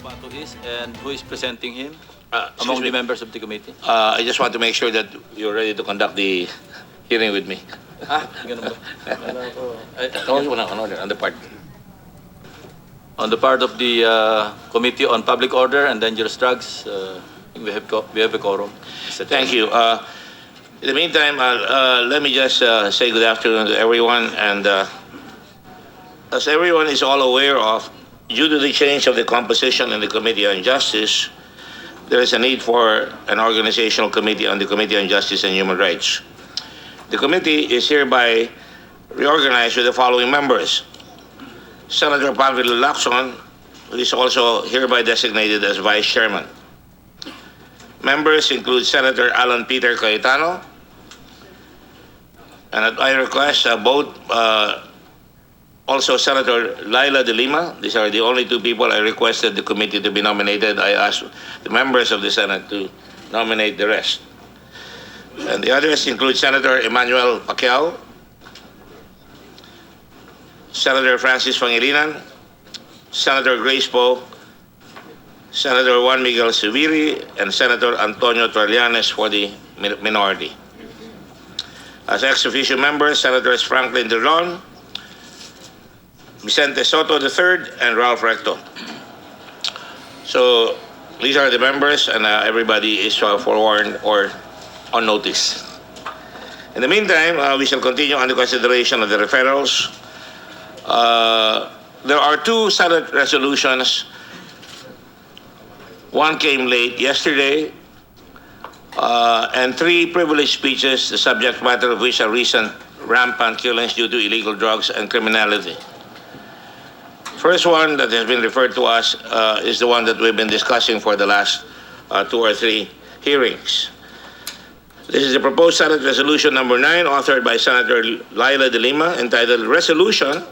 Bato is and who is presenting him Excuse among the me. members of the committee? I just want to make sure that you're ready to conduct the hearing with me. Ganun ba? Wala ko. On the part. On the part of the Committee on Public Order and Dangerous Drugs, we have a quorum. Thank you. In the meantime, let me just say good afternoon to everyone. And as everyone is all aware of, due to the change of the composition in the Committee on Justice, there is a need for an organizational committee on the Committee on Justice and Human Rights. The committee is hereby reorganized with the following members. Senator Panfilo Lacson, who is also hereby designated as Vice Chairman. Members include Senator Alan Peter Cayetano, and at my request, both also Senator Laila de Lima. These are the only two people I requested the committee to be nominated. I asked the members of the Senate to nominate the rest. And the others include Senator Emmanuel Pacquiao, Senator Francis Pangilinan, Senator Grace Poe, Senator Juan Miguel Zubiri, and Senator Antonio Trillanes for the minority. As ex-officio members, Senators Franklin Drilon, Vicente Soto III, and Ralph Recto. So these are the members, and everybody is forewarned or on notice. In the meantime, we shall continue on the consideration of the referrals. There are two Senate resolutions. One came late yesterday, and three privileged speeches, the subject matter of which are recent rampant killings due to illegal drugs and criminality. First one that has been referred to us is the one that we've been discussing for the last 2 or 3 hearings. This is the proposed Senate Resolution number 9, authored by Senator Laila de Lima, entitled Resolution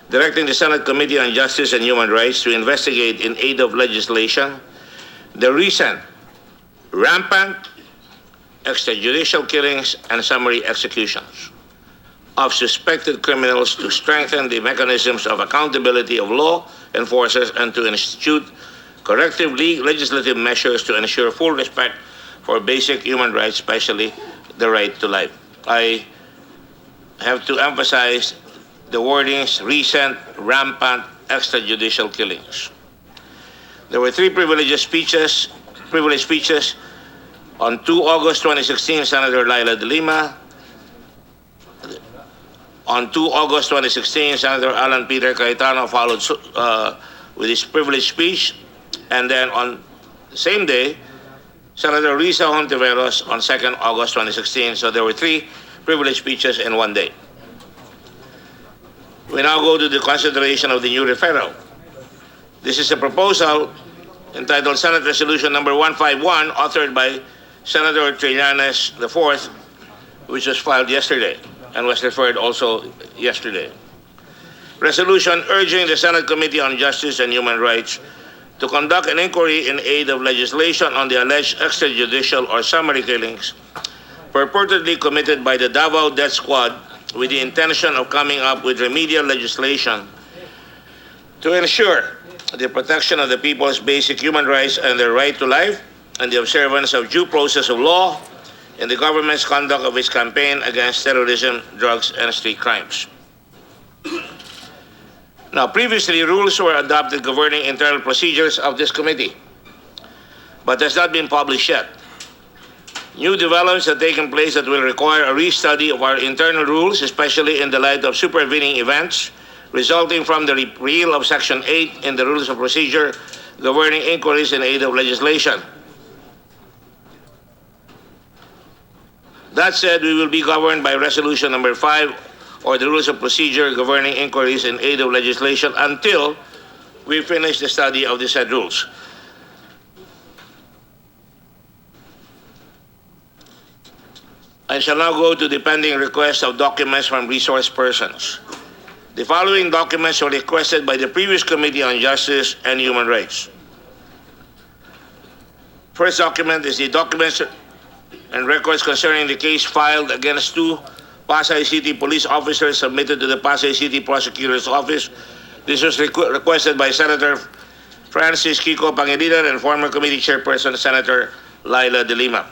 Directing the Senate Committee on Justice and Human Rights to investigate in aid of legislation the recent rampant extrajudicial killings and summary executions of suspected criminals, to strengthen the mechanisms of accountability of law enforcers and to institute corrective legislative measures to ensure full respect for basic human rights, especially the right to life. I have to emphasize the wordings recent rampant extrajudicial killings. There were 3 privileged speeches on 2 August 2016, Senator Laila de Lima. On 2 August 2016, Senator Alan Peter Cayetano followed with his privileged speech. And then on the same day, Senator Risa Hontiveros on 2nd August 2016. So there were 3 privileged speeches in one day. We now go to the consideration of the new referral. This is a proposal entitled Senate Resolution number 151, authored by Senator Trillanes IV, which was filed yesterday and was referred also yesterday. Resolution urging the Senate Committee on Justice and Human Rights to conduct an inquiry in aid of legislation on the alleged extrajudicial or summary killings purportedly committed by the Davao Death Squad, with the intention of coming up with remedial legislation to ensure the protection of the people's basic human rights and their right to life, and the observance of due process of law in the government's conduct of its campaign against terrorism, drugs, and street crimes. Now, previously, rules were adopted governing internal procedures of this committee, but has not been published yet. New developments have taken place that will require a restudy of our internal rules, especially in the light of supervening events resulting from the repeal of Section 8 in the Rules of Procedure governing inquiries in aid of legislation. That said, we will be governed by Resolution number 5, or the Rules of Procedure governing inquiries in aid of legislation, until we finish the study of the said rules. I shall now go to the pending request of documents from resource persons. The following documents were requested by the previous Committee on Justice and Human Rights. First document is the documents and records concerning the case filed against 2 Pasay City police officers submitted to the Pasay City Prosecutor's Office. This was requested by Senator Francis Kiko Pangilinan, and former committee chairperson Senator Laila De Lima.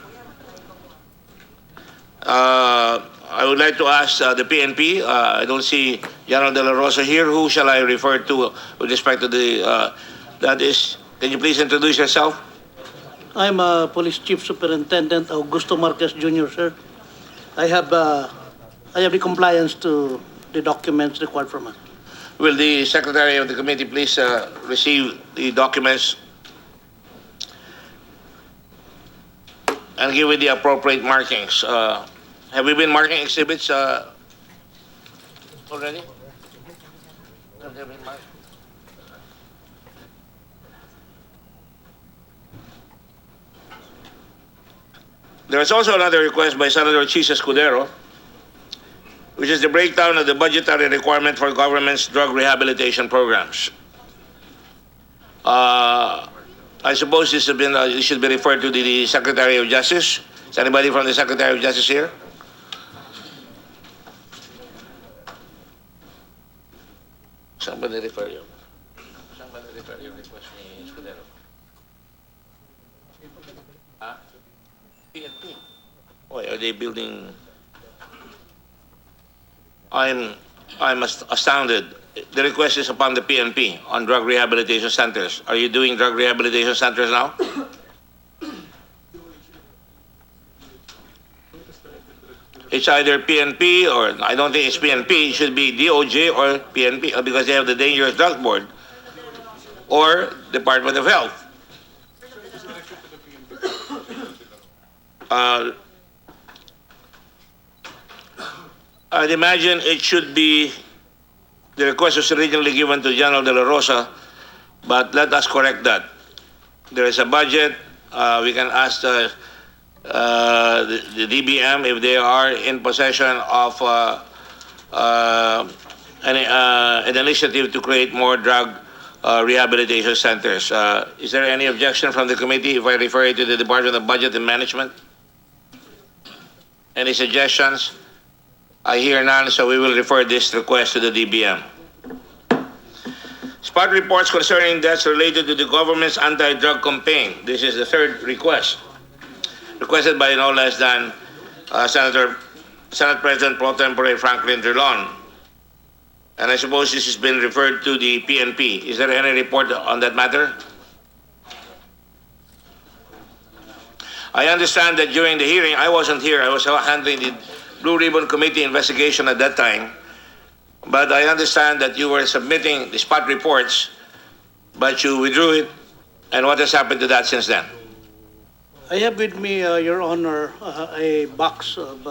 I would like to ask the PNP. I don't see General De La Rosa here. Who shall I refer to with respect to the? That is. Can you please introduce yourself? I'm Police Chief Superintendent Augusto Marquez Jr., sir. I have the compliance to the documents required from us. Will the secretary of the committee please receive the documents and give it the appropriate markings? Have we been marking exhibits already? Have they been marked? There is also another request by Senator Chis Escudero, which is the breakdown of the budgetary requirement for government's drug rehabilitation programs. I suppose this should be referred to the Secretary of Justice. Is anybody from the Secretary of Justice here? Somebody refer you. Somebody refer your request ni Escudero. Huh? PNP. Why are they building? I'm astounded. The request is upon the PNP on drug rehabilitation centers. Are you doing drug rehabilitation centers now? It's either PNP or I don't think it's PNP. It should be DOJ or PNP because they have the Dangerous Drug Board or Department of Health. I'd imagine it should be, the request was originally given to General De La Rosa, but let us correct that. There is a budget. We can ask the DBM if they are in possession of an initiative to create more drug rehabilitation centers. Is there any objection from the committee if I refer it to the Department of Budget and Management? Any suggestions? I hear none, so we will refer this request to the DBM. Spot reports concerning deaths related to the government's anti-drug campaign. This is the third request. Requested by no less than Senate President Pro Tempore Franklin Drilon. And I suppose this has been referred to the PNP. Is there any report on that matter? I understand that during the hearing, I wasn't here. I was handling the Blue Ribbon Committee investigation at that time. But I understand that you were submitting the spot reports, but you withdrew it. And what has happened to that since then? I have with me, Your Honor, a box of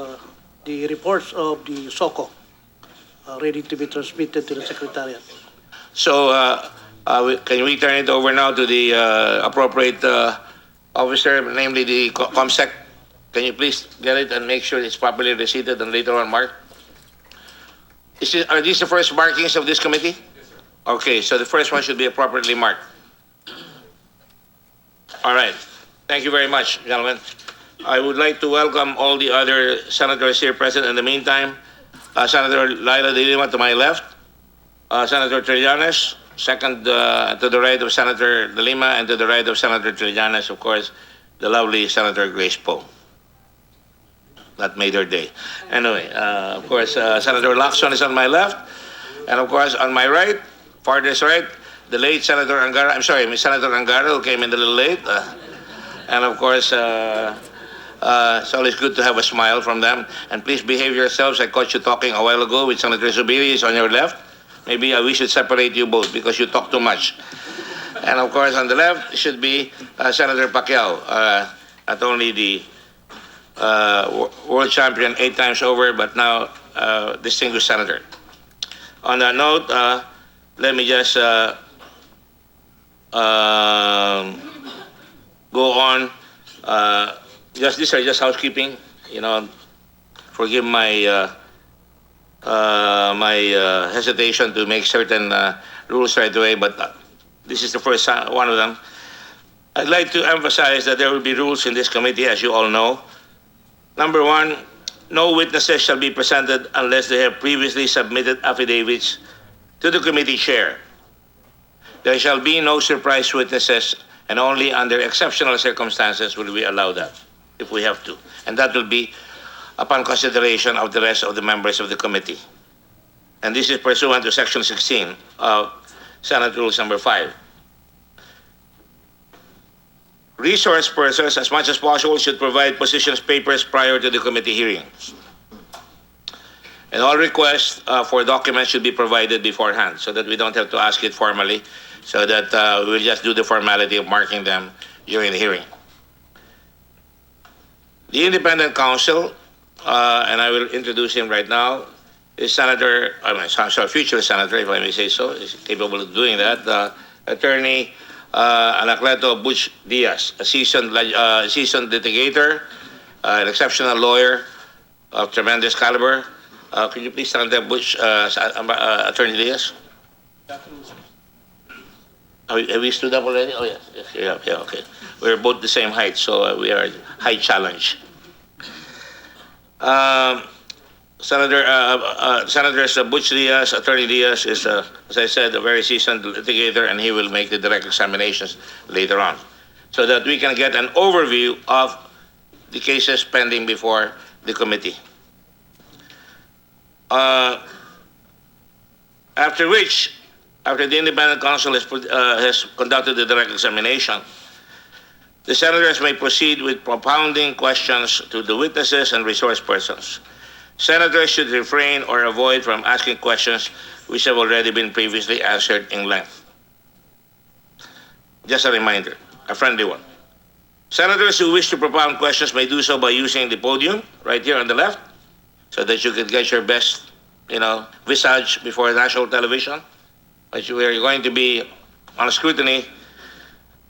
the reports of the SOCO ready to be transmitted to the Secretariat. So can we turn it over now to the appropriate officer, namely the ComSec? Can you please get it and make sure it's properly receipted and later on marked? Are these the first markings of this committee? Okay, so the first one should be appropriately marked. All right. Thank you very much, gentlemen. I would like to welcome all the other senators here present. In the meantime, Senator Laila De Lima to my left, Senator Trillanes, second to the right of Senator De Lima, and to the right of Senator Trillanes, of course, the lovely Senator Grace Poe. That made her day. Anyway, of course, Senator Lacson is on my left, and of course, on my right, farthest right, the late Senator Angara. I'm sorry, Senator Angara, who came in a little late. And of course, it's always good to have a smile from them. And please behave yourselves. I caught you talking a while ago with Senator Zubiri is on your left. Maybe we should separate you both because you talk too much. And of course, on the left should be Senator Pacquiao, not only the world champion 8 times over, but now distinguished senator. On that note, let me just go on. These are just housekeeping. You know, forgive my hesitation to make certain rules right away, but this is the first one of them. I'd like to emphasize that there will be rules in this committee, as you all know. Number one, no witnesses shall be presented unless they have previously submitted affidavits to the committee chair. There shall be no surprise witnesses, and only under exceptional circumstances will we allow that, if we have to. And that will be upon consideration of the rest of the members of the committee. And this is pursuant to Section 16 of Senate Rules Number 5. Resource persons, as much as possible, should provide positions papers prior to the committee hearings. And all requests for documents should be provided beforehand so that we don't have to ask it formally, so that we'll just do the formality of marking them during the hearing. The independent counsel, and I will introduce him right now, is future senator, if I may say so, is capable of doing that, Attorney Anacleto Butch Diaz, a seasoned litigator, an exceptional lawyer of tremendous caliber. Could you please stand there, Butch, Attorney Diaz? Have we stood up already? Oh, yes. Yeah, okay. We're both the same height, so we are height challenge. Senators Butch Diaz, Attorney Diaz is, as I said, a very seasoned litigator, and he will make the direct examinations later on, so that we can get an overview of the cases pending before the committee. After the independent counsel has conducted the direct examination, the senators may proceed with propounding questions to the witnesses and resource persons. Senators should refrain or avoid from asking questions which have already been previously answered in length. Just a reminder, a friendly one. Senators who wish to propound questions may do so by using the podium right here on the left, so that you can get your best, visage before national television. But we are going to be on scrutiny,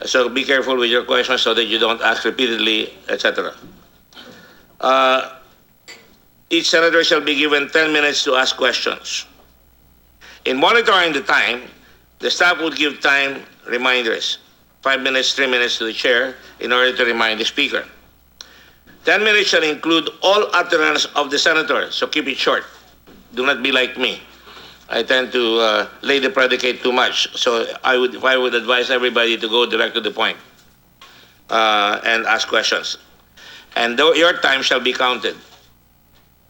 so be careful with your questions so that you don't ask repeatedly, etc. Each senator shall be given 10 minutes to ask questions. In monitoring the time, the staff would give time reminders, 5 minutes, 3 minutes to the chair, in order to remind the speaker. 10 minutes shall include all utterance of the senator, so keep it short. Do not be like me. I tend to lay the predicate too much, so I would advise everybody to go direct to the point and ask questions. And your time shall be counted.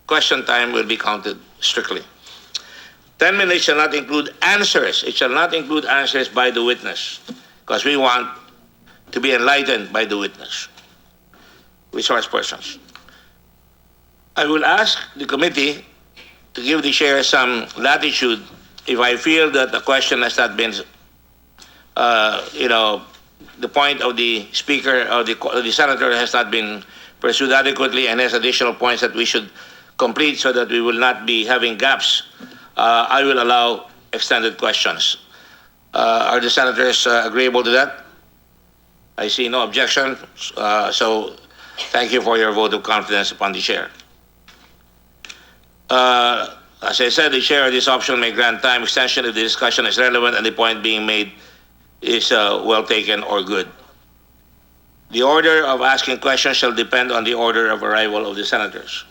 Question time will be counted strictly. 10 minutes shall not include answers. It shall not include answers by the witness, because we want to be enlightened by the witness, resource persons. I will ask the committee to give the chair some latitude if I feel that the question has not been, the point of the speaker or the senator has not been pursued adequately and has additional points that we should complete so that we will not be having gaps. I will allow extended questions. Are the senators agreeable to that? I see no objection, so thank you for your vote of confidence upon the chair. As I said, the chair of this option may grant time extension if the discussion is relevant and the point being made is well taken or good. The order of asking questions shall depend on the order of arrival of the senators.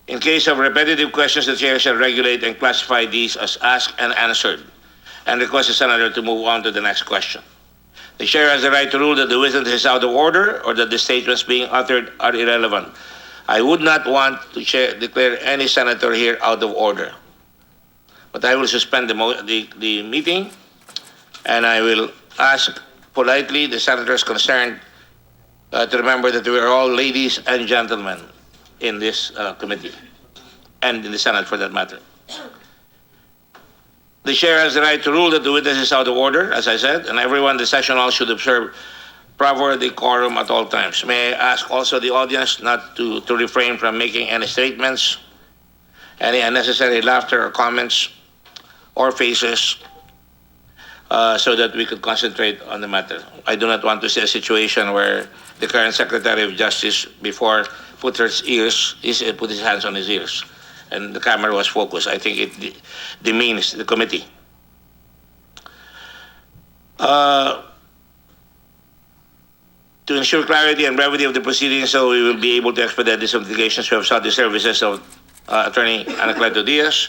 In case of repetitive questions, the chair shall regulate and classify these as asked and answered, and request the senator to move on to the next question. The chair has the right to rule that the witness is out of order or that the statements being uttered are irrelevant. I would not want to declare any senator here out of order, but I will suspend the meeting, and I will ask politely the senators concerned to remember that we are all ladies and gentlemen in this committee, and in the Senate for that matter. The chair has the right to rule that the witness is out of order, as I said, and everyone in the session hall should observe proper decorum at all times. May I ask also the audience not to refrain from making any statements, any unnecessary laughter or comments or faces, so that we could concentrate on the matter. I do not want to see a situation where the current Secretary of Justice before put his hands on his ears, and the camera was focused. I think it demeans the committee. To ensure clarity and brevity of the proceedings, so we will be able to expedite these investigations, we have sought the services of Attorney Anacleto Diaz,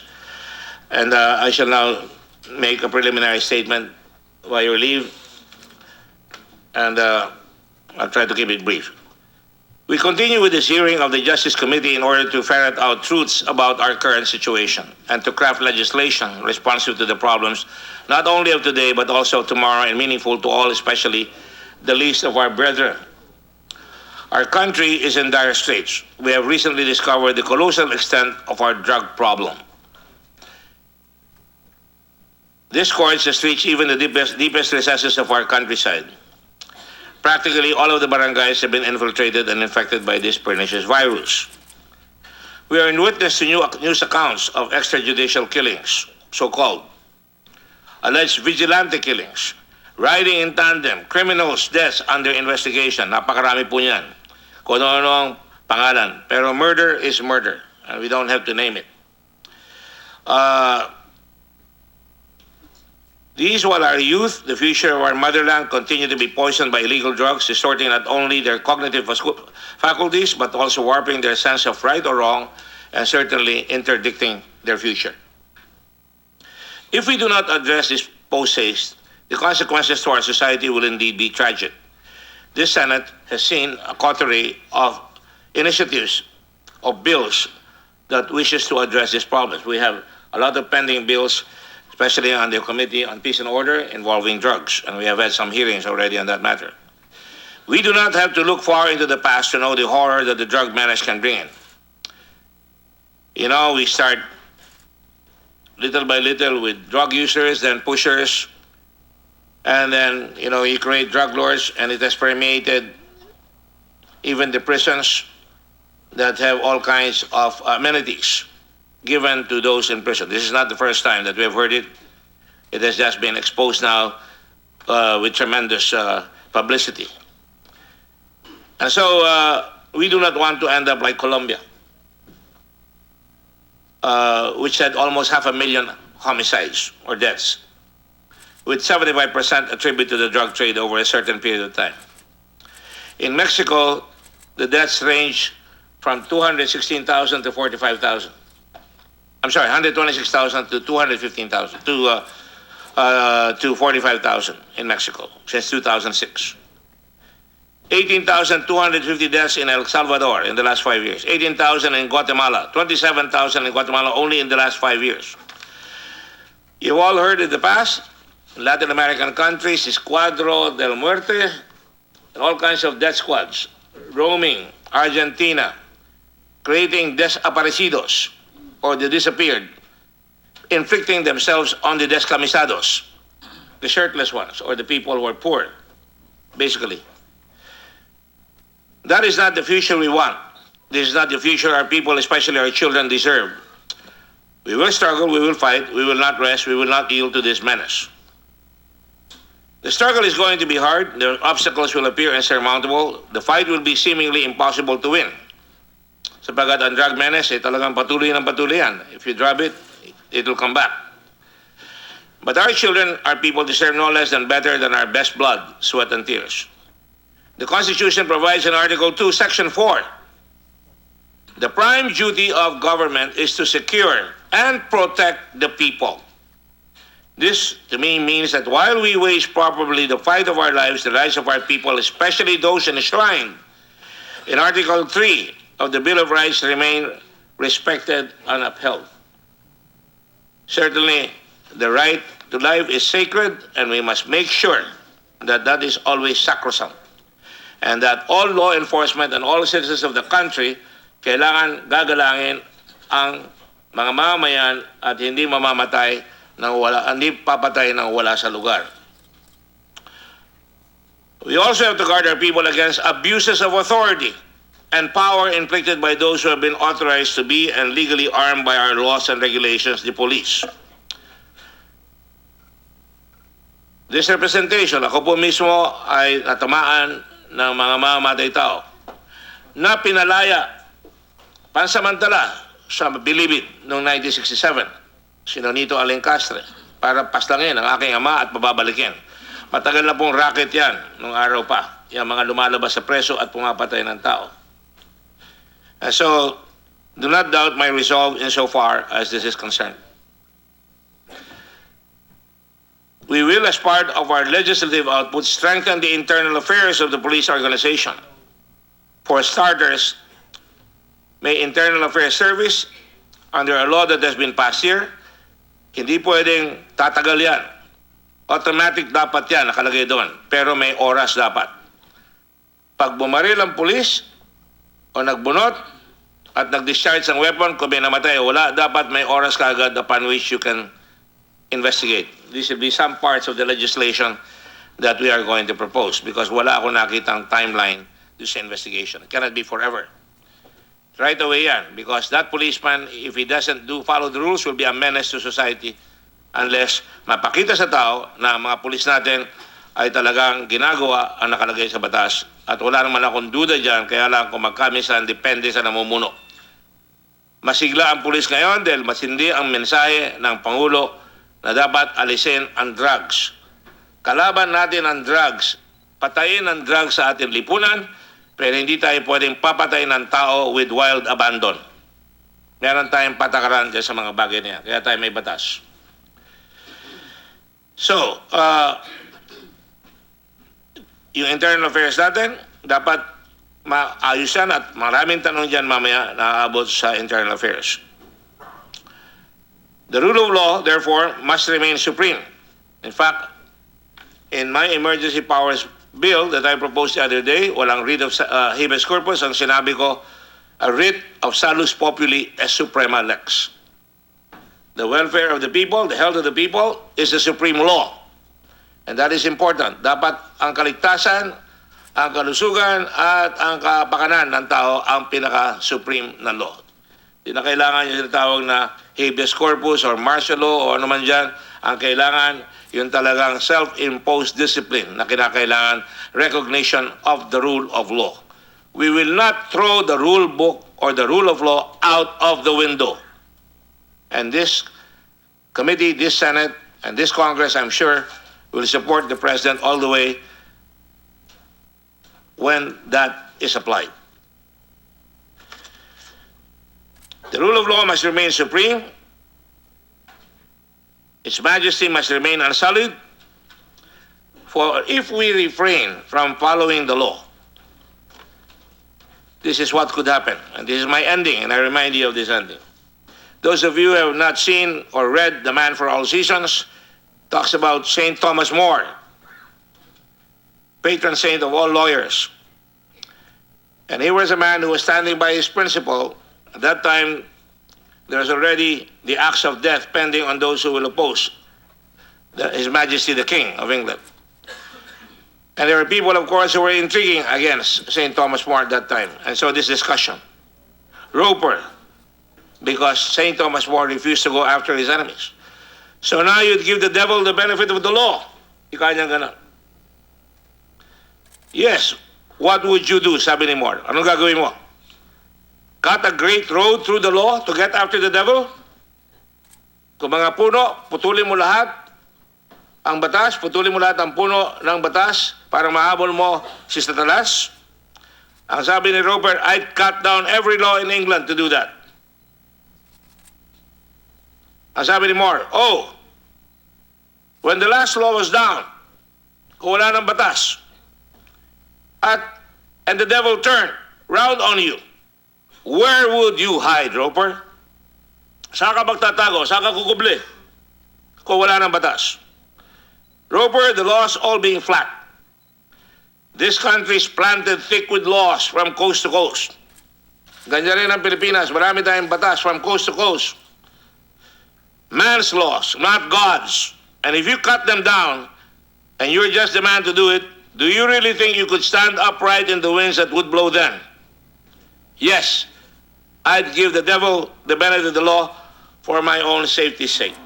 and I shall now make a preliminary statement by your leave, and I'll try to keep it brief. We continue with this hearing of the Justice Committee in order to ferret out truths about our current situation and to craft legislation responsive to the problems not only of today but also tomorrow and meaningful to all, especially the least of our brethren. Our country is in dire straits. We have recently discovered the colossal extent of our drug problem. This scourge has reached even the deepest recesses of our countryside. Practically all of the barangays have been infiltrated and infected by this pernicious virus. We are in witness to news accounts of extrajudicial killings, so-called, alleged vigilante killings, riding in tandem, criminals' deaths under investigation. Napakarami po niyan. Kung ano ang pangalan. Pero murder is murder, and we don't have to name it. These, while our youth, the future of our motherland, continue to be poisoned by illegal drugs, distorting not only their cognitive faculties, but also warping their sense of right or wrong, and certainly interdicting their future. If we do not address this post-haste, the consequences to our society will indeed be tragic. This Senate has seen a coterie of initiatives, of bills that wishes to address these problems. We have a lot of pending bills, especially on the Committee on Peace and Order involving drugs, and we have had some hearings already on that matter. We do not have to look far into the past to know the horror that the drug menace can bring in. You know, we start little by little with drug users, then pushers, and then, you know, you create drug lords, and it has permeated even the prisons that have all kinds of amenities given to those in prison. This is not the first time that we have heard it. It has just been exposed now with tremendous publicity. And so we do not want to end up like Colombia, which had almost 500,000 homicides or deaths, with 75% attributed to the drug trade over a certain period of time. In Mexico, the deaths range from 216,000 to 45,000. I'm sorry, 126,000 to 215,000 to 45,000 in Mexico since 2006. 18,250 deaths in El Salvador in the last 5 years. 18,000 in Guatemala. 27,000 in Guatemala only in the last 5 years. You've all heard in the past, Latin American countries, Escuadro del Muerte, and all kinds of death squads roaming Argentina, creating desaparecidos, or the disappeared, inflicting themselves on the descamisados, the shirtless ones, or the people who are poor, basically. That is not the future we want. This is not the future our people, especially our children, deserve. We will struggle, we will fight, we will not rest, we will not yield to this menace. The struggle is going to be hard, the obstacles will appear insurmountable, the fight will be seemingly impossible to win. Sapagat ang drug menace, talagang patuloy ng patuloy yan. If you drop it, it will come back. But our children, our people deserve no less than better than our best blood, sweat, and tears. The Constitution provides in Article 2, Section 4, the prime duty of government is to secure and protect the people. This, to me, means that while we wage properly the fight of our lives, the lives of our people, especially those enshrined in Article 3 of the Bill of Rights, remain respected and upheld. Certainly, the right to life is sacred, and we must make sure that that is always sacrosanct, and that all law enforcement and all citizens of the country kailangan gagalangin ang mga mamamayan at hindi mamamatay nang wala, hindi papatay nang wala sa lugar. We also have to guard our people against abuses of authority and power inflicted by those who have been authorized to be and legally armed by our laws and regulations, the police. This representation, ako po mismo ay natamaan ng mga mamamatay tao na pinalaya pansamantala sa Bilibid noong 1967, si Nonito Alencastre, para paslangin ang aking ama at pababalikin. Matagal na pong racket yan nung araw pa, yung mga lumalabas sa preso at pumapatay ng tao. And so, do not doubt my resolve insofar as this is concerned. we will, as part of our legislative output, strengthen the internal affairs of the police organization. For starters, may internal affairs service under a law that has been passed here, hindi pwedeng tatagal yan. Automatic dapat yan, nakalagay doon. Pero may oras dapat. Pag bumaril ang pulis o nagbunot at nag-discharge ng weapon, kung may namatay o wala, dapat may oras kaagad upon which you can investigate. This will be some parts of the legislation that we are going to propose because wala ako nakitang timeline to sa investigation. It cannot be forever. Right away yan, because that policeman, if he doesn't follow the rules, will be a menace to society unless mapakita sa tao na ang mga pulis natin ay talagang ginagawa ang nakalagay sa batas. At wala naman akong duda dyan, kaya lang kung magkamisan, depende sa namumuno. Masigla ang pulis ngayon dahil masindi ang mensahe ng Pangulo na dapat alisin ang drugs. Kalaban natin ang drugs. Patayin ang drugs sa ating lipunan, pero hindi tayo pwedeng papatayin ng tao with wild abandon. Meron tayong patakaran dyan sa mga bagay niya, kaya tayo may batas. So, yung internal affairs natin, dapat maayos yan at maraming tanong dyan mamaya na aabot sa internal affairs. The rule of law, therefore, must remain supreme. In fact, in my emergency powers bill that I proposed the other day, walang writ of habeas corpus, ang sinabi ko, a writ of salus populi es suprema lex. The welfare of the people, the health of the people, is the supreme law. And that is important. Dapat ang kaligtasan, ang kalusugan, at ang kapakanan ng tao ang pinaka-supreme na law. Hindi na kailangan yung tinatawag na habeas corpus or martial law o ano man dyan. Ang kailangan yung talagang self-imposed discipline na kinakailangan recognition of the rule of law. We will not throw the rule book or the rule of law out of the window. And this committee, this Senate, and this Congress, I'm sure, will support the President all the way when that is applied. The rule of law must remain supreme. Its majesty must remain unsullied. For if we refrain from following the law, this is what could happen. And this is my ending, and I remind you of this ending. Those of you who have not seen or read The Man for All Seasons talks about St. Thomas More, patron saint of all lawyers. And he was a man who was standing by his principle. At that time, there was already the axe of death pending on those who will oppose His Majesty the King of England. And there were people, of course, who were intriguing against St. Thomas More at that time. And so this discussion. Roper, because St. Thomas More refused to go after his enemies. So now you'd give the devil the benefit of the law. Ika niyang ganun. Yes, what would you do, sabi ni More? Anong gagawin mo? Cut a great road through the law to get after the devil? Kung mga puno, putulin mo lahat ang batas, putulin mo lahat ang puno ng batas para mahabol mo si Satanas? Ang sabi ni Roper, I'd cut down every law in England to do that. Ang sabi ni More, oh, when the last law was down, kung wala ng batas, and the devil turned round on you, where would you hide, Roper? Saan ka magtatago? Saan ka kukubli? Kung wala ng batas. Roper, the laws all being flat. This country is planted thick with laws from coast to coast. Ganyan rin ang Pilipinas. Marami tayong batas from coast to coast. Man's laws, not God's. And if you cut them down, and you're just the man to do it, do you really think you could stand upright in the winds that would blow then? Yes, I'd give the devil the benefit of the law for my own safety's sake.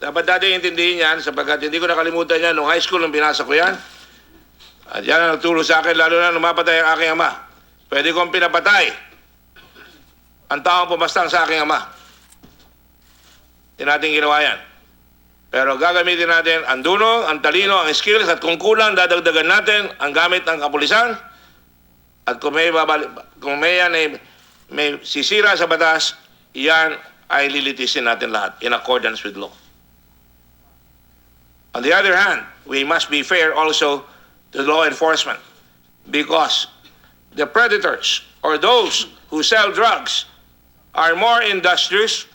Dapat dati intindihin yan sapagkat hindi ko nakalimutan yan nung high school nung binasa ko yan. At yan ang nagturo sa akin lalo na nung mapatay ang aking ama. Pwede kong pinapatay ang taong pumastang sa aking ama. Hindi natin ginawa yan. Pero gagamitin natin ang dunong, ang talino, ang skills at kung kulang dadagdagan natin ang gamit ng kapulisan. At kung may yan ay may sisira sa batas, yan ay lilitisin natin lahat in accordance with law. On the other hand, we must be fair also to law enforcement because the predators or those who sell drugs are more industrious,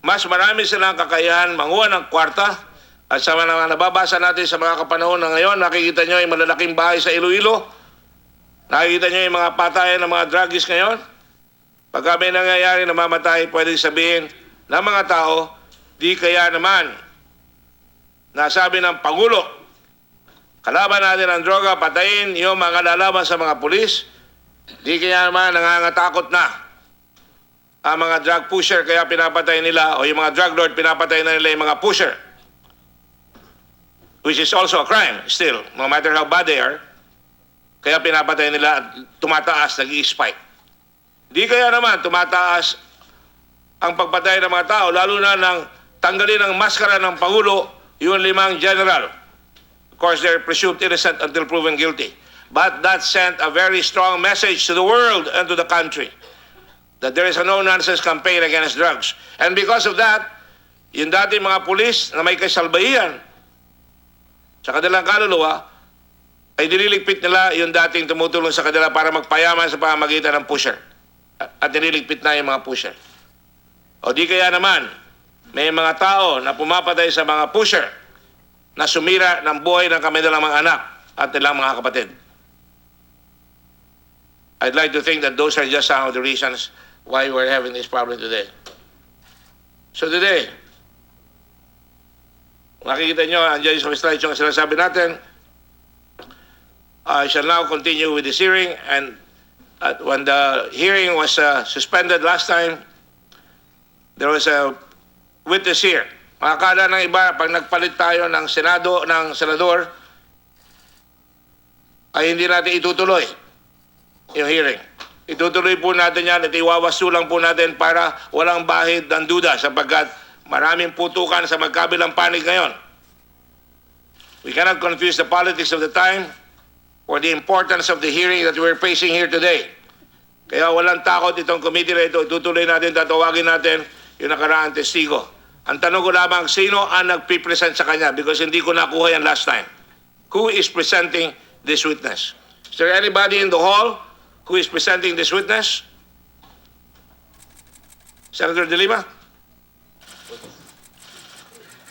mas marami silang kakayahan manguha ng kwarta at sa mga nababasa natin sa mga kapanahon na ngayon, nakikita nyo yung malalaking bahay sa Iloilo, nakikita nyo yung mga patayan ng mga druggies ngayon. Pagka may nangyayari na mamatay, pwede sabihin ng mga tao, di kaya naman nasabi ng Pangulo, kalaban natin ang droga, patayin yung mga lalaban sa mga pulis, di kaya naman nangangatakot na ang mga drug pusher kaya pinapatay nila o yung mga drug lord pinapatay na nila yung mga pusher, which is also a crime still, no matter how bad they are, kaya pinapatay nila at tumataas, nag-i-spike. Di kaya naman tumataas ang pagpatay ng mga tao, lalo na nang tanggalin ang maskara ng Pangulo, yung 5 general. Of course, they're presumed innocent until proven guilty. But that sent a very strong message to the world and to the country that there is a no-nonsense campaign against drugs. And because of that, yung dati mga pulis na may kasalbahian sa kanilang kaluluwa, ay diniligpit nila yung dating tumutulong sa kanila para magpayaman sa pamamagitan ng pusher. At diniligpit na yung mga pusher. O di kaya naman, may mga tao na pumapatay sa mga pusher na sumira ng buhay ng kanilang mga anak at nilang mga kapatid. I'd like to think that those are just some of the reasons why we're having this problem today. So today, makikita nyo, andyan sa slide yung sinasabi natin, I shall now continue with this hearing, and when the hearing was suspended last time, there was a witness here. Makakala ng iba, pag nagpalit tayo ng senado, ng senador, ay hindi natin itutuloy yung hearing. Itutuloy po natin yan at iwawasto lang po natin para walang bahid ng duda sapagkat maraming putukan sa magkabilang panig ngayon. We cannot confuse the politics of the time or the importance of the hearing that we're facing here today. Kaya walang takot itong committee na ito. Itutuloy natin, tatawagin natin yung nakaraang testigo. Ang tanong ko lamang, sino ang nagpipresent sa kanya? Because hindi ko nakuha yan last time. Who is presenting this witness? Is there anybody in the hall who is presenting this witness? Senator De Lima?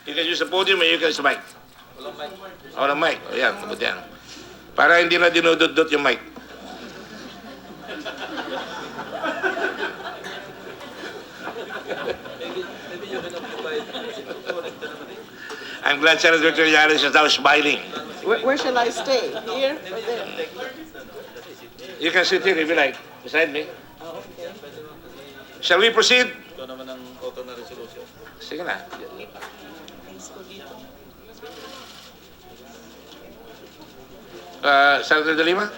You can use the podium or you can use the mic. Walang mic. O yan, mabuti yan. Para hindi na dinudot-dot yung mic. I'm glad Senator Trillanes is now smiling. Where shall I stay? Here or there? You can sit here if you like, beside me. Oh, okay. Shall we proceed? Ito naman ang auto na resolution. Sige na. Thanks po dito. Senator De Lima,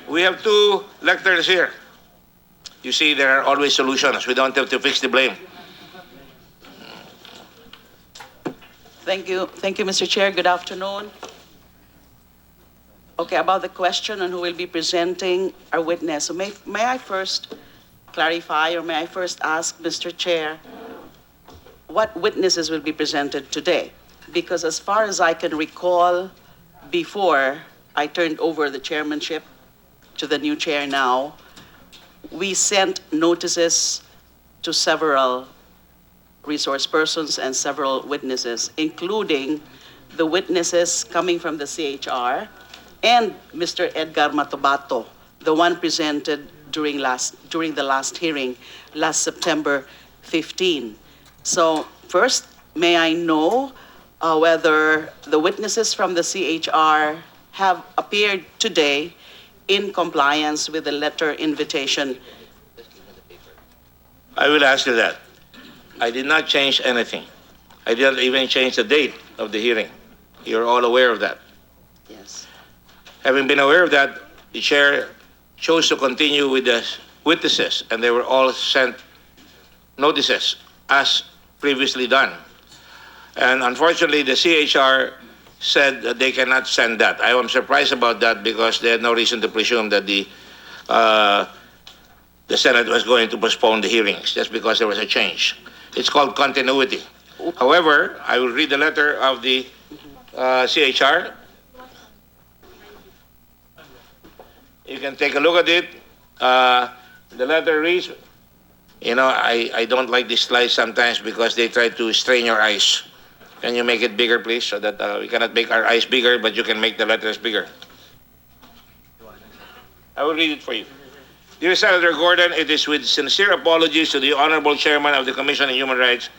we have 2 lectors here. You see, there are always solutions. We don't have to fix the blame. Thank you, Mr. Chair. Good afternoon. Okay, about the question on who will be presenting our witness. So may I first clarify or may I first ask Mr. Chair what witnesses will be presented today? Because as far as I can recall, before I turned over the chairmanship to the new chair now, we sent notices to several resource persons and several witnesses, including the witnesses coming from the CHR and Mr. Edgar Matobato, the one presented during the last hearing, last September 15. So first, may I know whether the witnesses from the CHR have appeared today in compliance with the letter invitation? I will ask you that. I did not change anything. I didn't even change the date of the hearing. You're all aware of that. Yes. Having been aware of that, the chair chose to continue with the witnesses, and they were all sent notices as previously done. And unfortunately, the CHR said that they cannot send that. I am surprised about that because they had no reason to presume that the Senate was going to postpone the hearings just because there was a change. It's called continuity. However, I will read the letter of the CHR. You can take a look at it. The letter reads, you know, I don't like these slides sometimes because they try to strain your eyes. Can you make it bigger, please, so that we cannot make our eyes bigger, but you can make the letters bigger? I will read it for you. Dear Senator Gordon, it is with sincere apologies to the Honorable Chairman of the Commission on Human Rights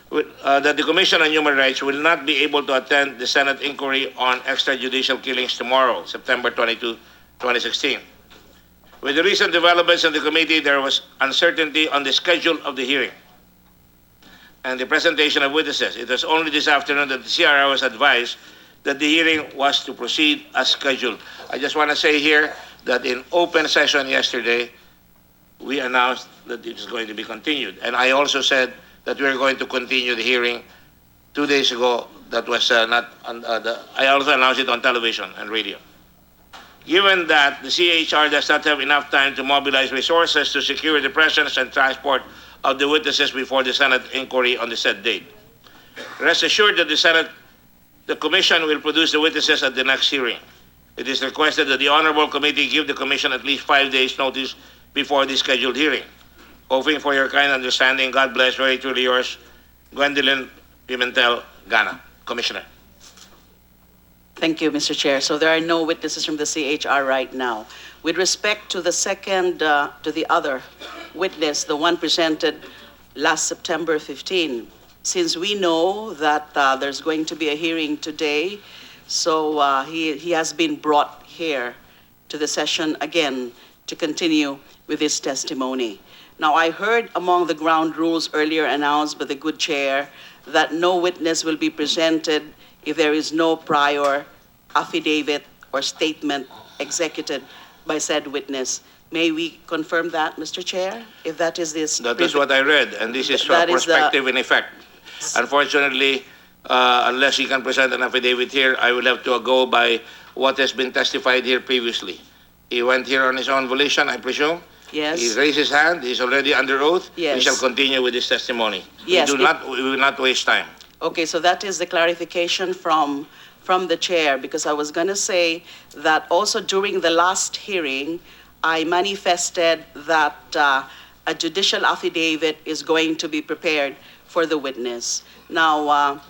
that the Commission on Human Rights will not be able to attend the Senate inquiry on extrajudicial killings tomorrow, September 22, 2016. With the recent developments in the committee, there was uncertainty on the schedule of the hearing and the presentation of witnesses. It was only this afternoon that the CRI was advised that the hearing was to proceed as scheduled. I just want to say here that in open session yesterday, we announced that it is going to be continued. And I also said that we are going to continue the hearing 2 days ago. That was not on I also announced it on television and radio. Given that the CHR does not have enough time to mobilize resources to secure the presence and transport of the witnesses before the Senate inquiry on the said date, rest assured that the Commission will produce the witnesses at the next hearing. It is requested that the Honorable Committee give the Commission at least 5 days notice before the scheduled hearing. Hoping for your kind understanding, God bless. Very truly yours, Gwendolyn Pimentel, Ghana. Commissioner. Thank you, Mr. Chair. So there are no witnesses from the CHR right now. With respect to the second, to the other witness, the one presented last September 15, since we know that there's going to be a hearing today, so he has been brought here to the session again to continue with his testimony. Now, I heard among the ground rules earlier announced by the good chair that no witness will be presented if there is no prior affidavit or statement executed by said witness. May we confirm that, Mr. Chair? If that is this... That is what I read, and this is prospective in effect. Unfortunately, unless he can present an affidavit here, I will have to go by what has been testified here previously. He went here on his own volition, I presume. Yes. He raised his hand. He's already under oath. Yes. We shall continue with his testimony. Yes, We will not waste time. Okay, so that is the clarification from the chair, because I was going to say that also during the last hearing, I manifested that a judicial affidavit is going to be prepared for the witness. Now,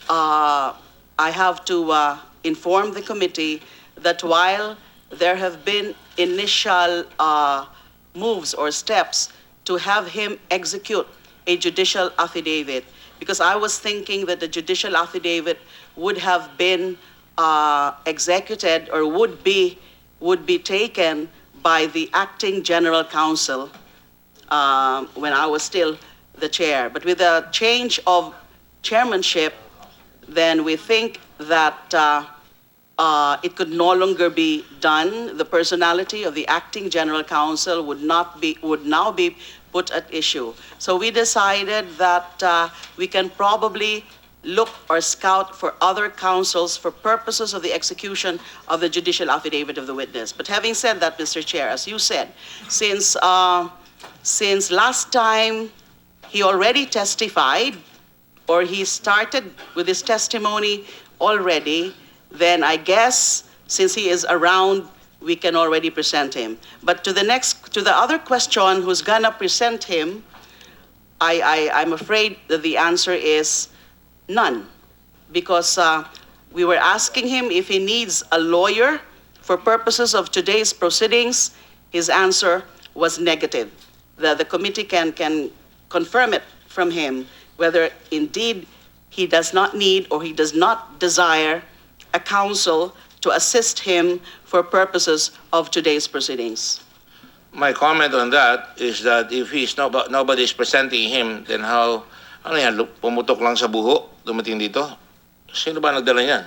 I have to inform the committee that while there have been initial moves or steps to have him execute a judicial affidavit, because I was thinking that the judicial affidavit would have been executed or would be taken by the acting general counsel when I was still the chair. But with a change of chairmanship, then we think that it could no longer be done. The personality of the acting general counsel would now be put at issue. So we decided that we can probably look or scout for other counsels for purposes of the execution of the judicial affidavit of the witness. But having said that, Mr. Chair, as you said, since last time he already testified, or he started with his testimony already, then I guess since he is around, we can already present him. But to the other question, who's gonna present him, I'm afraid that the answer is none, because we were asking him if he needs a lawyer for purposes of today's proceedings. His answer was negative. The committee can confirm it from him whether indeed he does not need or he does not desire a counsel to assist him for purposes of today's proceedings. My comment on that is that if nobody is presenting him, then how, ano yan, pumutok lang sa buho, dumating dito? Sino ba nagdala niyan?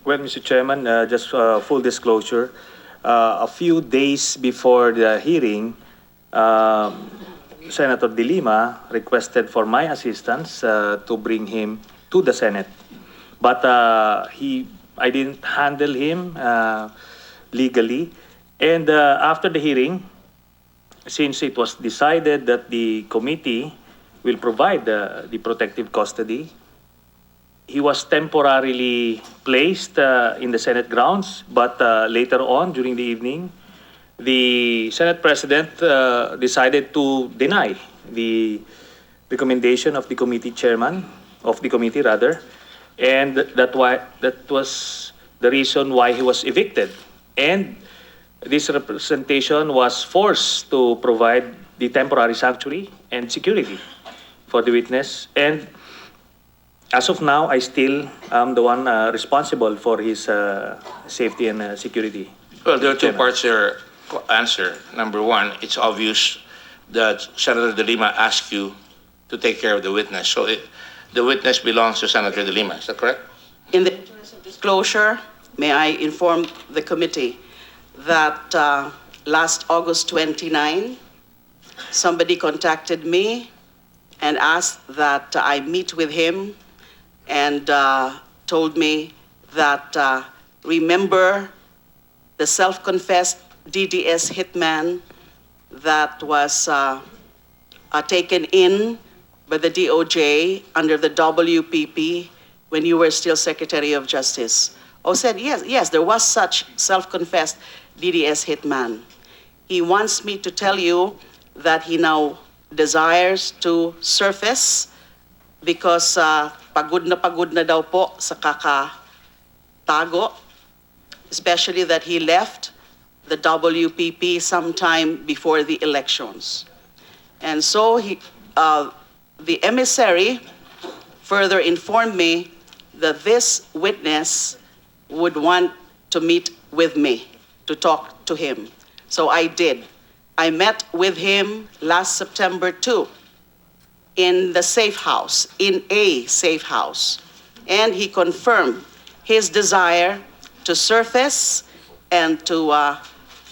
Well, Mr. Chairman, just full disclosure, a few days before the hearing, Senator De Lima requested for my assistance to bring him to the Senate. But I didn't handle him legally. And after the hearing, since it was decided that the committee will provide the protective custody, he was temporarily placed in the Senate grounds, but later on during the evening, the Senate President decided to deny the recommendation of the committee chairman, of the committee rather, and that was the reason why he was evicted. And this representation was forced to provide the temporary sanctuary and security for the witness. And as of now, I still am the one responsible for his safety and security. Well, there are two parts to your answer. Number one, it's obvious that Senator De Lima asked you to take care of the witness. So the witness belongs to Senator De Lima. Is that correct? In the interest of disclosure, may I inform the committee that last August 29, somebody contacted me and asked that I meet with him and told me that remember the self-confessed DDS hitman that was taken in by the DOJ under the WPP when you were still Secretary of Justice. Oh, said, yes, there was such self-confessed DDS hitman. He wants me to tell you that he now desires to surface because pagod na daw po sa kakatago, especially that he left the WPP sometime before the elections. And so the emissary further informed me that this witness would want to meet with me, to talk to him. So I did. I met with him last September 2 in the safe house, in a safe house. And he confirmed his desire to surface and to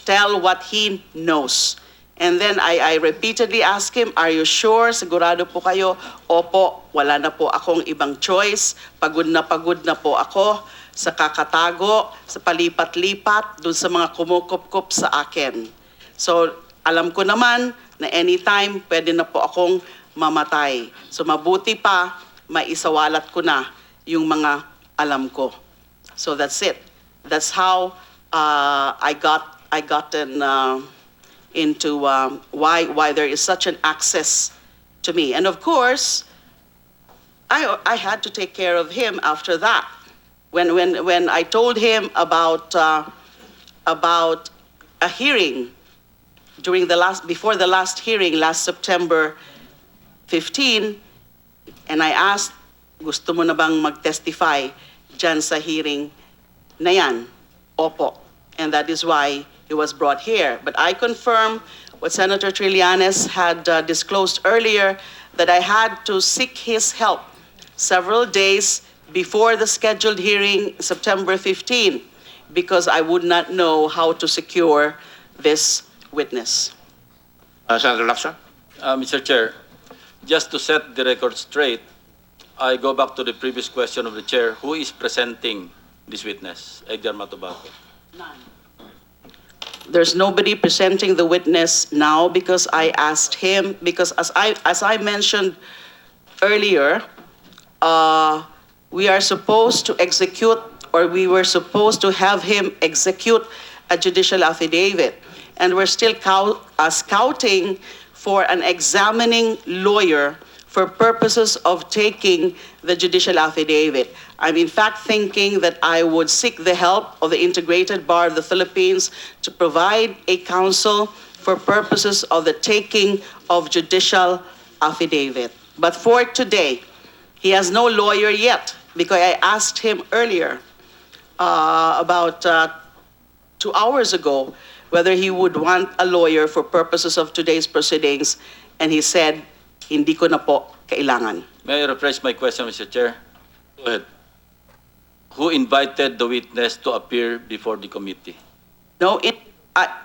tell what he knows. And then I repeatedly asked him, are you sure? Sigurado po kayo? Opo, wala na po akong ibang choice. Pagod na po ako sa kakatago, sa palipat-lipat, dun sa mga kumukop-kop sa akin. So, alam ko naman na anytime pwede na po akong mamatay. So, mabuti pa, maisawalat ko na yung mga alam ko. So, that's it. That's how I got into why there is such an access to me. And of course, I had to take care of him after that. When I told him about a hearing before the last hearing last September 15, and I asked, gusto mo na bang mag-testify dyan sa hearing na yan? Opo. And that is why he was brought here. But I confirm what Senator Trillanes had disclosed earlier, that I had to seek his help several days before the scheduled hearing, September 15, because I would not know how to secure this witness. Senator Lacson? Mr. Chair, just to set the record straight, I go back to the previous question of the chair. Who is presenting this witness, Edgar Matobaco? There's nobody presenting the witness now because I asked him, because as I mentioned earlier, we are supposed to execute, or we were supposed to have him execute a judicial affidavit. And we're still scouting for an examining lawyer for purposes of taking the judicial affidavit. I'm in fact thinking that I would seek the help of the Integrated Bar of the Philippines to provide a counsel for purposes of the taking of judicial affidavit. But for today, he has no lawyer yet, because I asked him earlier, about 2 hours ago, whether he would want a lawyer for purposes of today's proceedings, and he said, hindi ko na po kailangan. May I rephrase my question, Mr. Chair? Go ahead. Who invited the witness to appear before the committee? No,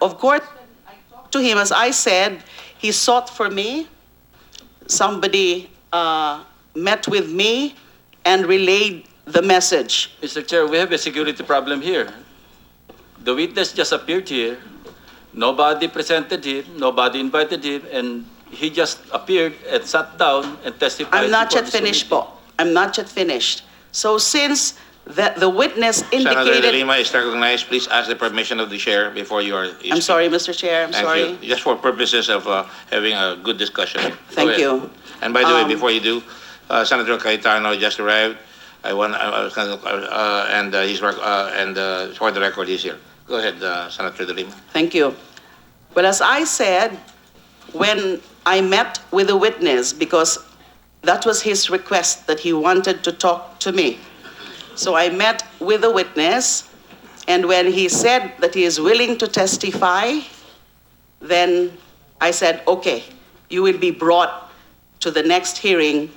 of course, I talked to him, as I said, he sought for me. Somebody met with me and relayed the message. Mr. Chair, we have a security problem here. The witness just appeared here. Nobody presented him, nobody invited him, and he just appeared and sat down and testified. I'm not before yet this finished committee. po. I'm not yet finished. So since the witness Senator De indicated... Lima is recognized. Please ask the permission of the chair before you are. I'm sorry, Mr. Chair, I'm Thank sorry. you. Just for purposes of having a good discussion. Go Thank ahead. you. And by the way, Um, before you do, Senator Cayetano just arrived. For the record, he's here. Go ahead, Senator De Lima. Thank you. Well, as I said, when I met with the witness, because that was his request that he wanted to talk to me. So I met with the witness, and when he said that he is willing to testify, then I said, okay, you will be brought to the next hearing,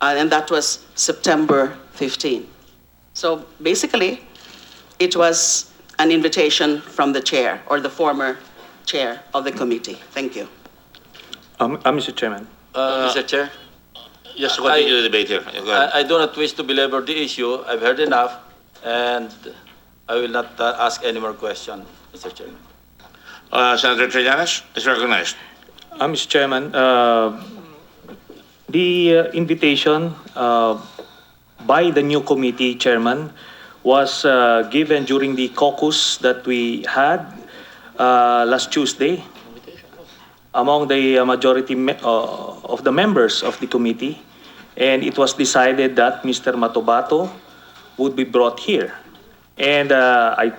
and that was September 15. So basically, it was an invitation from the chair, or the former chair of the committee. Thank you. Mr. Chairman. Mr. Chair, Just to continue the debate here. Go ahead. I do not wish to belabor the issue. I've heard enough, and I will not ask any more questions, Mr. Chairman. Senator Trillanes is recognized. Mr. Chairman, the invitation by the new committee chairman was given during the caucus that we had last Tuesday among the majority of the members of the committee, and it was decided that Mr. Matobato would be brought here. And I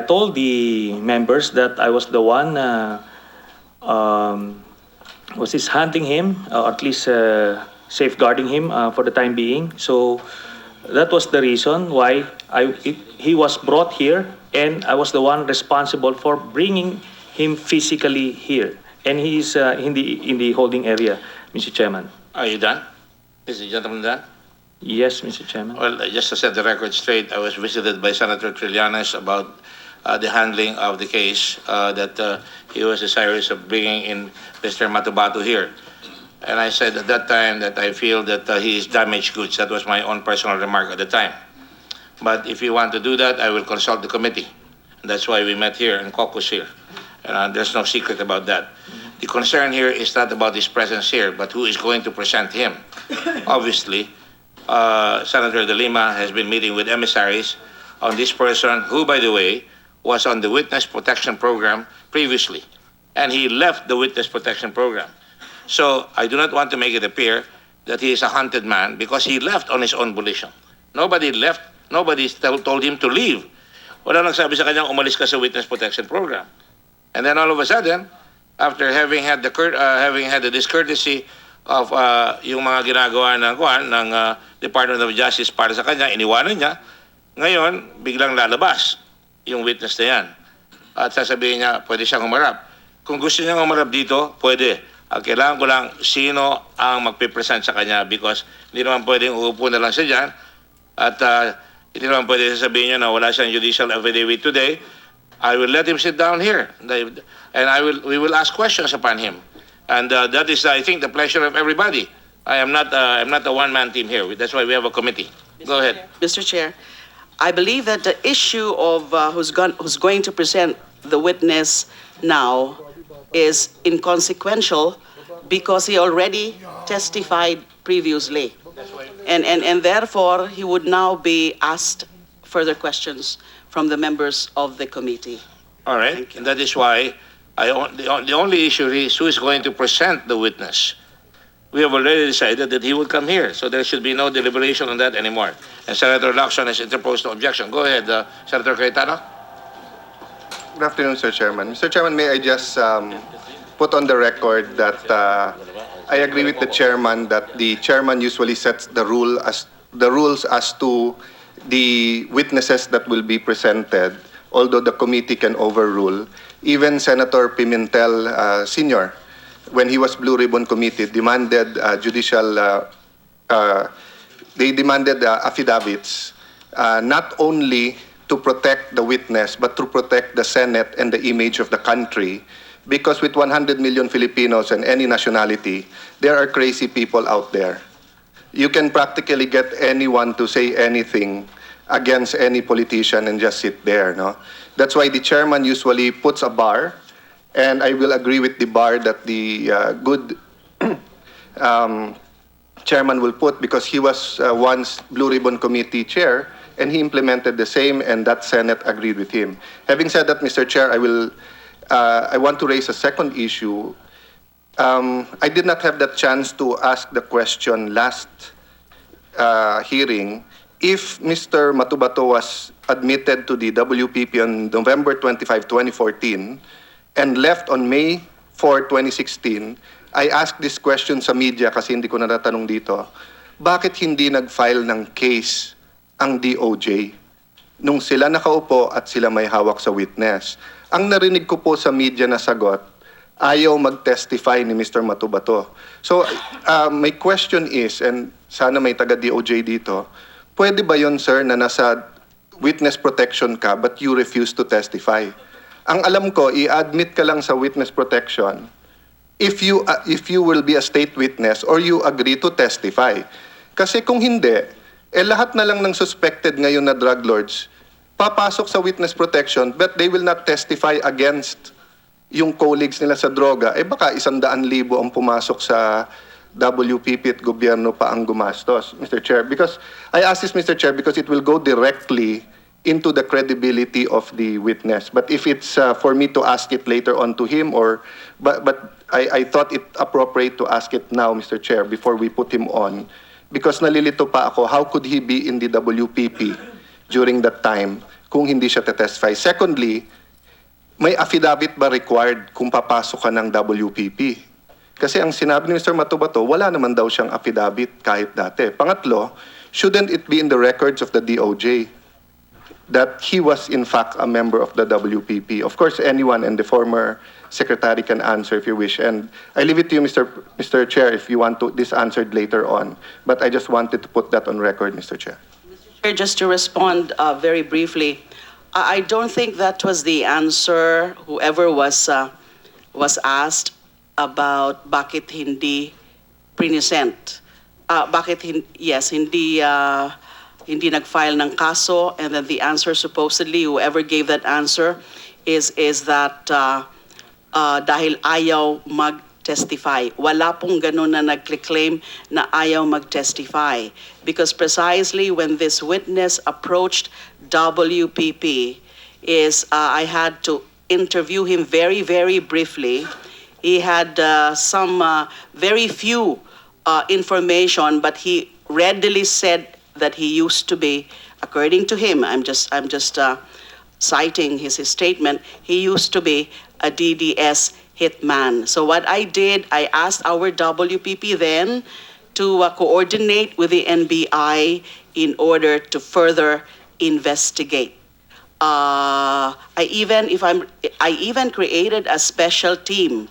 told the members that I was the one was handling him, or at least safeguarding him for the time being. So that was the reason why he was brought here, and I was the one responsible for bringing him physically here. And he's in the holding area, Mr. Chairman. Are you done? Is the gentleman done? Yes, Mr. Chairman. Well, just to set the record straight, I was visited by Senator Trillanes about the handling of the case, that he was desirous of bringing in Mr. Matobato here. And I said at that time that I feel that he is damaged goods. That was my own personal remark at the time. But if you want to do that, I will consult the committee. And that's why we met here and caucus here. And there's no secret about that. The concern here is not about his presence here, but who is going to present him. Obviously, Senator De Lima has been meeting with emissaries on this person who, by the way, was on the witness protection program previously. And he left the witness protection program. So I do not want to make it appear that he is a hunted man because he left on his own volition. Nobody left. Nobody told him to leave. Wala nagsabi sa kanyang umalis ka sa witness protection program. And then all of a sudden, after having had the discourtesy of yung mga ginagawa ng Department of Justice para sa kanya, iniwanan niya, ngayon, biglang lalabas yung witness na yan. At sasabihin niya, pwede siyang umarap. Kung gusto niya umarap dito, pwede. Kailangan ko lang sino ang magpipresent sa kanya because hindi naman pwedeng uupo na lang siya dyan at hindi naman pwede sasabihin niya na wala siyang judicial affidavit today. I will let him sit down here and we will ask questions upon him. And that is, I think, the pleasure of everybody. I'm not a one-man team here. That's why we have a committee. Go ahead. Mr. Chair, I believe that the issue of who's going to present the witness now is inconsequential because he already testified previously. And therefore, he would now be asked further questions from the members of the committee. All right. And that is why the only issue is who is going to present the witness. We have already decided that he will come here, so there should be no deliberation on that anymore. And Senator Lacson has interposed no objection. Go ahead, Senator Cayetano. Good afternoon, Mr. Chairman. Mr. Chairman, may I just put on the record that I agree with the chairman that the chairman usually sets the rules as to the witnesses that will be presented, although the committee can overrule. Even Senator Pimentel Sr., when he was Blue Ribbon Committee, demanded they demanded affidavits, not only to protect the witness, but to protect the Senate and the image of the country. Because with 100 million Filipinos and any nationality, there are crazy people out there. You can practically get anyone to say anything against any politician and just sit there, no? That's why the chairman usually puts a bar, and I will agree with the bar that the good chairman will put, because he was once Blue Ribbon Committee chair, and he implemented the same, and that Senate agreed with him. Having said that, Mr. Chair, I want to raise a second issue. I did not have that chance to ask the question last hearing. If Mr. Matubato was admitted to the WPP on November 25, 2014, and left on May 4, 2016, I asked this question sa media kasi hindi ko natatanong dito, bakit hindi nag-file ng case ang DOJ nung sila nakaupo at sila may hawak sa witness? Ang narinig ko po sa media na sagot, ayaw mag-testify ni Mr. Matubato. So, my question is, and sana may taga-DOJ dito, pwede ba yon, sir, na nasa witness protection ka but you refuse to testify? Ang alam ko, i-admit ka lang sa witness protection if you will be a state witness or you agree to testify. Kasi kung hindi, lahat na lang ng suspected ngayon na drug lords papasok sa witness protection but they will not testify against yung colleagues nila sa droga, baka 100,000 ang pumasok sa WPP at gobyerno pa ang gumastos, Mr. Chair. Because I ask this, Mr. Chair, because it will go directly into the credibility of the witness. But if it's for me to ask it later on to him, but I thought it appropriate to ask it now, Mr. Chair, before we put him on, because nalilito pa ako, how could he be in the WPP during that time kung hindi siya testify? Secondly, may affidavit ba required kung papasok ka ng WPP? Kasi ang sinabi ni Mr. Matubato, wala naman daw siyang affidavit kahit dati. Pangatlo, shouldn't it be in the records of the DOJ that he was in fact a member of the WPP? Of course, anyone and the former secretary can answer if you wish. And I leave it to you, Mr. Chair, if you want this answered later on. But I just wanted to put that on record, Mr. Chair. Chair, just to respond very briefly, I don't think that was the answer whoever was asked about bakit hindi present. Hindi nag-file ng kaso, and then the answer supposedly, whoever gave that answer, is that dahil ayaw mag-testify. Wala pong ganun na nag-claim na ayaw mag-testify. Because precisely when this witness approached WPP, I had to interview him very, very briefly. He had some very few information, but he readily said that he used to be, according to him, I'm just citing his statement, he used to be a DDS hitman. So what I did, I asked our WPP then to coordinate with the NBI in order to further investigate. I even created a special team,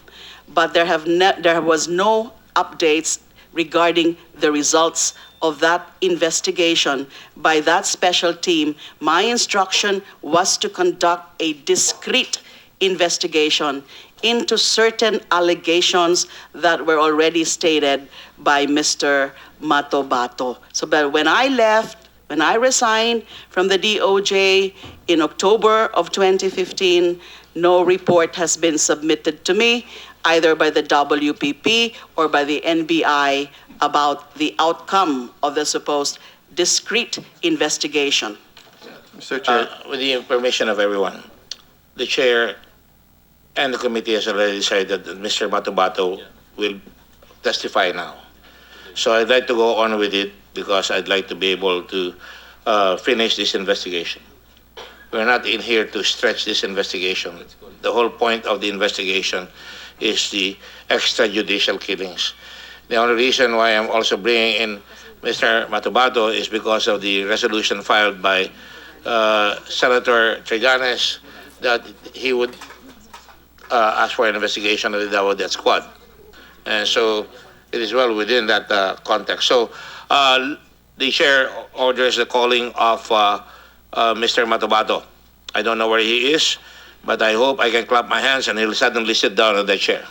but there was no updates regarding the results of that investigation by that special team. My instruction was to conduct a discrete investigation into certain allegations that were already stated by Mr. Matubato. So but when I resigned from the DOJ in October of 2015, no report has been submitted to me, either by the WPP or by the NBI, about the outcome of the supposed discrete investigation. Mr. Chair. With the permission of everyone, the chair and the committee has already decided that Mr. Matubato will testify now. So I'd like to go on with it because I'd like to be able to finish this investigation. We're not in here to stretch this investigation. The whole point of the investigation is the extrajudicial killings. The only reason why I'm also bringing in Mr. Matubato is because of the resolution filed by Senator Trillanes that he would ask for an investigation of the Davao Death Squad. And so it is well within that context. So the chair orders the calling of Mr. Matubato. I don't know where he is, but I hope I can clap my hands and he'll suddenly sit down on the chair.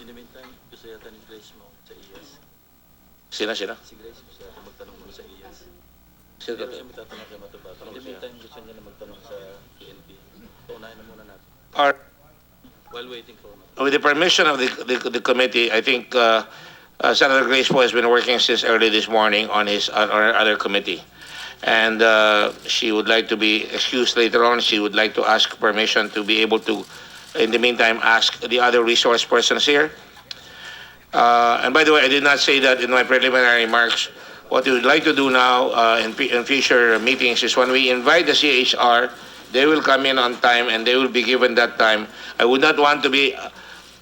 In the meantime, gusto yata ni Grace mo sa IAS. Sina? Si Grace, gusto yata magtanong mo sa IAS. Or, While waiting for with the permission of the committee, I think Senator Grace Poe has been working since early this morning on her other committee. And she would like to be excused later on. She would like to ask permission to be able to, in the meantime, ask the other resource persons here. And by the way, I did not say that in my preliminary remarks. What we would like to do now in future meetings is when we invite the CHR, they will come in on time and they will be given that time. I would not want to be,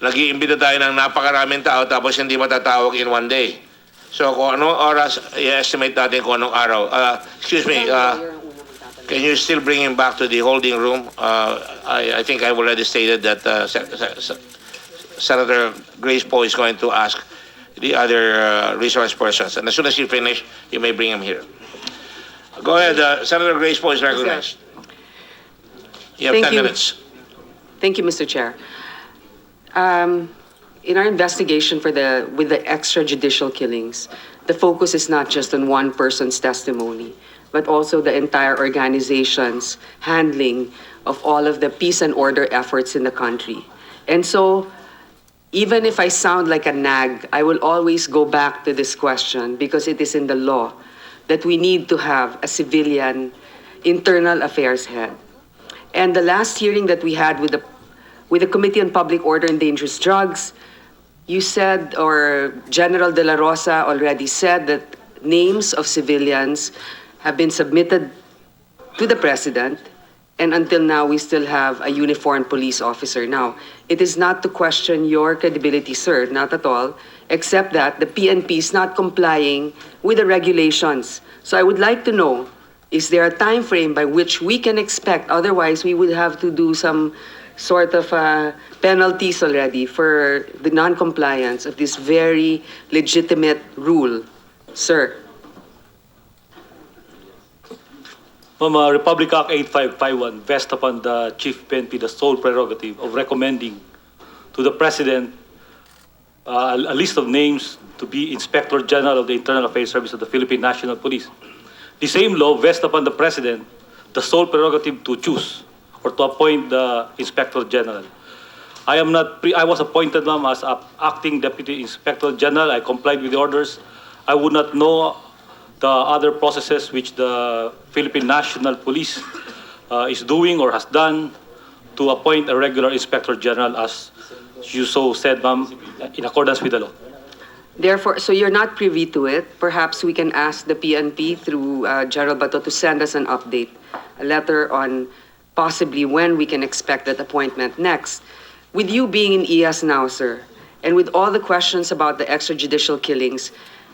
nag-iimbita tayo ng napakaraming tao tapos hindi matatawag in one day. So kung anong oras, i-estimate natin kung anong araw. Excuse me, can you still bring him back to the holding room? I think I've already stated that Senator Grace Poe is going to ask the other resource persons. And as soon as you finish, you may bring him here. Go ahead, Senator Grace Poe is recognized. You have 10 minutes. Thank you, Mr. Chair. In our investigation with the extrajudicial killings, the focus is not just on one person's testimony, but also the entire organization's handling of all of the peace and order efforts in the country. And so, even if I sound like a nag, I will always go back to this question because it is in the law that we need to have a civilian internal affairs head. And the last hearing that we had with the Committee on Public Order and Dangerous Drugs, you said, or General De La Rosa already said, that names of civilians have been submitted to the President, and until now, we still have a uniformed police officer. Now, it is not to question your credibility, sir, not at all, except that the PNP is not complying with the regulations. So I would like to know, is there a time frame by which we can expect? Otherwise, we would have to do some sort of penalties already for the non-compliance of this very legitimate rule. Sir. Republic Act 8551 vests upon the Chief PNP the sole prerogative of recommending to the President a list of names to be Inspector General of the Internal Affairs Service of the Philippine National Police. The same law vests upon the President the sole prerogative to choose or to appoint the Inspector General. I was appointed, ma'am, as acting Deputy Inspector General. I complied with the orders. I would not know the other processes which the Philippine National Police is doing or has done to appoint a regular Inspector General, as you so said, ma'am, in accordance with the law. Therefore, so you're not privy to it. Perhaps we can ask the PNP through Gerald Bato to send us an update, a letter on possibly when we can expect that appointment. Next, with you being in IAS now, sir, and with all the questions about the extrajudicial killings,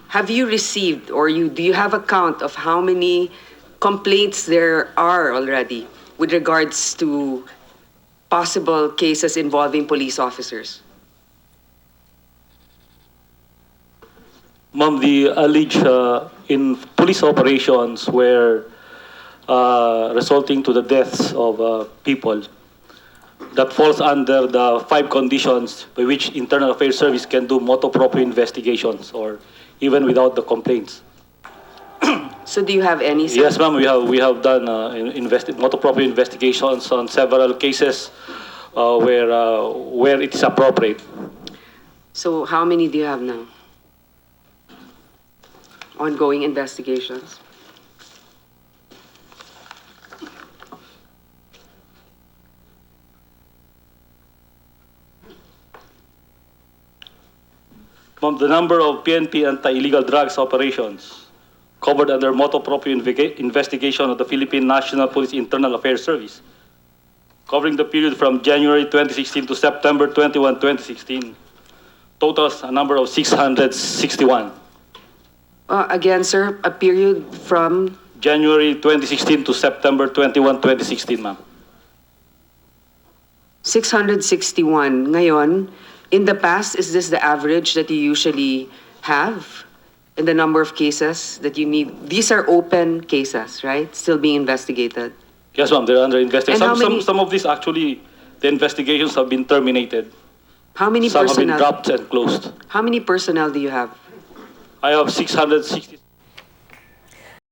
have you received or do you have a count of how many complaints there are already with regards to possible cases involving police officers? Ma'am, the alleged in police operations were resulting to the deaths of people, that falls under the 5 conditions by which Internal Affairs Service can do motu proprio investigations or even without the complaints. So do you have any? Sir? Yes, ma'am, we have done motu proprio investigations on several cases where it is appropriate. So how many do you have now? Ongoing investigations? Ma'am, the number of PNP anti-illegal drugs operations covered under motu proprio investigation of the Philippine National Police Internal Affairs Service, covering the period from January 2016 to September 21, 2016, totals a number of 661. Again, sir, a period from? January 2016 to September 21, 2016, ma'am. 661. Ngayon, in the past, is this the average that you usually have in the number of cases that you need? These are open cases, right? Still being investigated. Yes, ma'am, they're under investigation. And Some of these actually, the investigations have been terminated. How many Some have been personnel? dropped and closed. How many personnel do you have? I have 660.